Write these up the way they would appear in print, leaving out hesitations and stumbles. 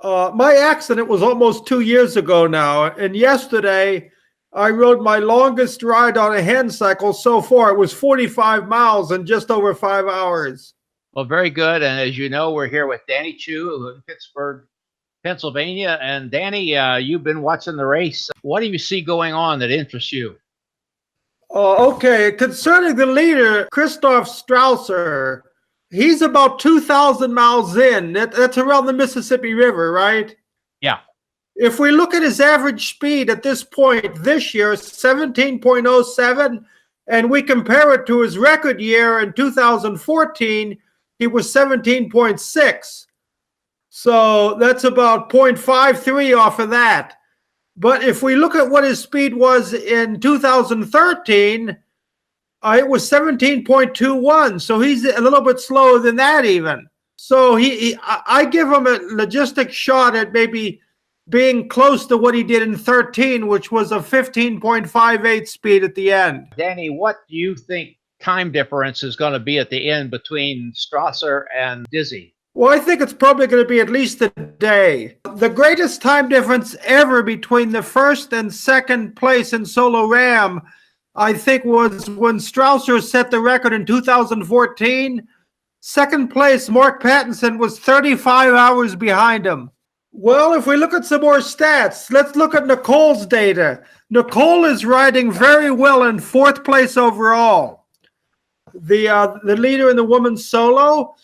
My accident was almost 2 years ago now, and yesterday I rode my longest ride on a hand cycle so far. It was 45 miles in just over 5 hours. Well, very good. And as you know, we're here with Danny Chu in Pittsburgh, Pennsylvania. And Danny, you've been watching the race. What do you see going on that interests you? Okay, concerning the leader, Christoph Strausser, he's about 2,000 miles in. That's around the Mississippi River, right? Yeah. If we look at his average speed at this point this year, 17.07, and we compare it to his record year in 2014, he was 17.6. So that's about 0.53 off of that. But if we look at what his speed was in 2013, it was 17.21. So he's a little bit slower than that even. So I give him a logistic shot at maybe being close to what he did in 13, which was a 15.58 speed at the end. Danny, what do you think time difference is going to be at the end between Strasser and Dizzy? Well, I think it's probably going to be at least a day. The greatest time difference ever between the first and second place in solo RAAM, I think, was when Strausser set the record in 2014. Second place, Mark Pattinson, was 35 hours behind him. Well, if we look at some more stats, let's look at Nicole's data. Nicole is riding very well in fourth place overall. The leader in the women's solo.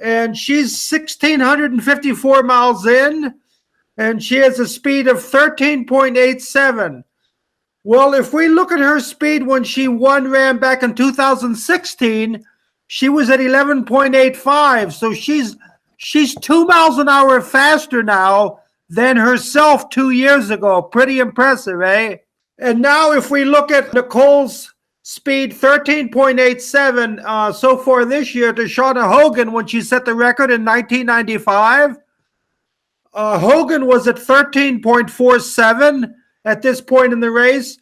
And she's 1,654 miles in, and she has a speed of 13.87. Well, if we look at her speed when she won RAAM back in 2016, she was at 11.85. So she's 2 miles an hour faster now than herself 2 years ago. Pretty impressive, eh? And now if we look at Nicole's speed, 13.87 so far this year to Shauna Hogan when she set the record in 1995. Hogan was at 13.47 at this point in the race,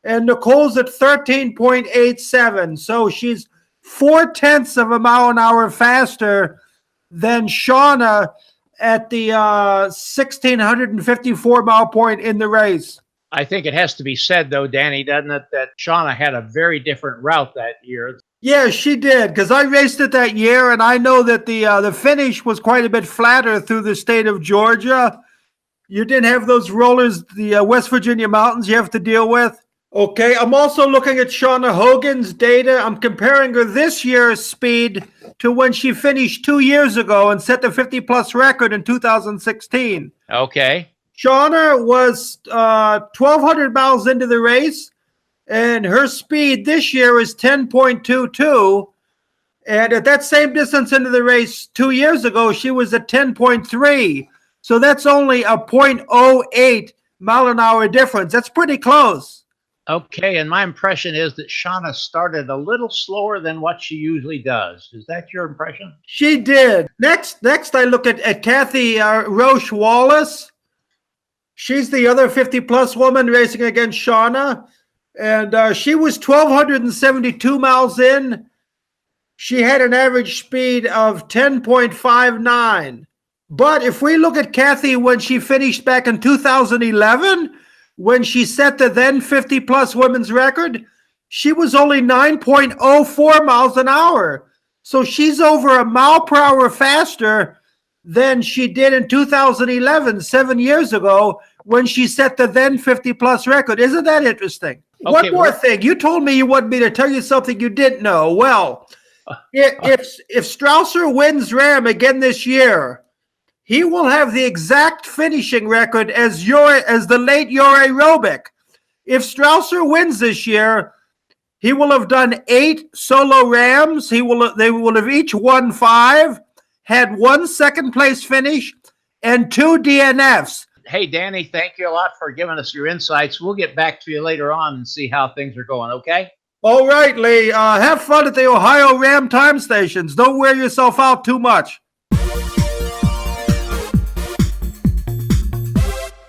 and Nicole's at 13.87. So she's 0.4 of a mile an hour faster than Shauna at the 1,654 mile point in the race. I think it has to be said, though, Danny, doesn't it, that Shauna had a very different route that year. Yeah, she did, because I raced it that year, and I know that the finish was quite a bit flatter through the state of Georgia. You didn't have those rollers, the West Virginia mountains you have to deal with. Okay, I'm also looking at Shauna Hogan's data. I'm comparing her this year's speed to when she finished 2 years ago and set the 50-plus record in 2016. Okay. Shauna was 1,200 miles into the race, and her speed this year is 10.22. And at that same distance into the race 2 years ago, she was at 10.3. So that's only a 0.08 mile an hour difference. That's pretty close. Okay, and my impression is that Shauna started a little slower than what she usually does. Is that your impression? She did. Next I look at Kathy Roche Wallace. She's the other 50-plus woman racing against Shauna, and she was 1,272 miles in. She had an average speed of 10.59. But if we look at Kathy when she finished back in 2011, when she set the then 50-plus women's record, she was only 9.04 miles an hour. So she's over a mile per hour faster than she did in 2011, 7 years ago, when she set the then 50-plus record. Isn't that interesting? Okay, one more thing. You told me you wanted me to tell you something you didn't know. Well, if Strausser wins RAAM again this year, he will have the exact finishing record as the late Jure Robic. If Strausser wins this year, he will have done 8 solo RAAMs. They will have each won 5, had 1 second-place finish, and 2 DNFs. Hey, Danny, thank you a lot for giving us your insights. We'll get back to you later on and see how things are going, okay? All right, Lee. Have fun at the Ohio RAAM time stations. Don't wear yourself out too much.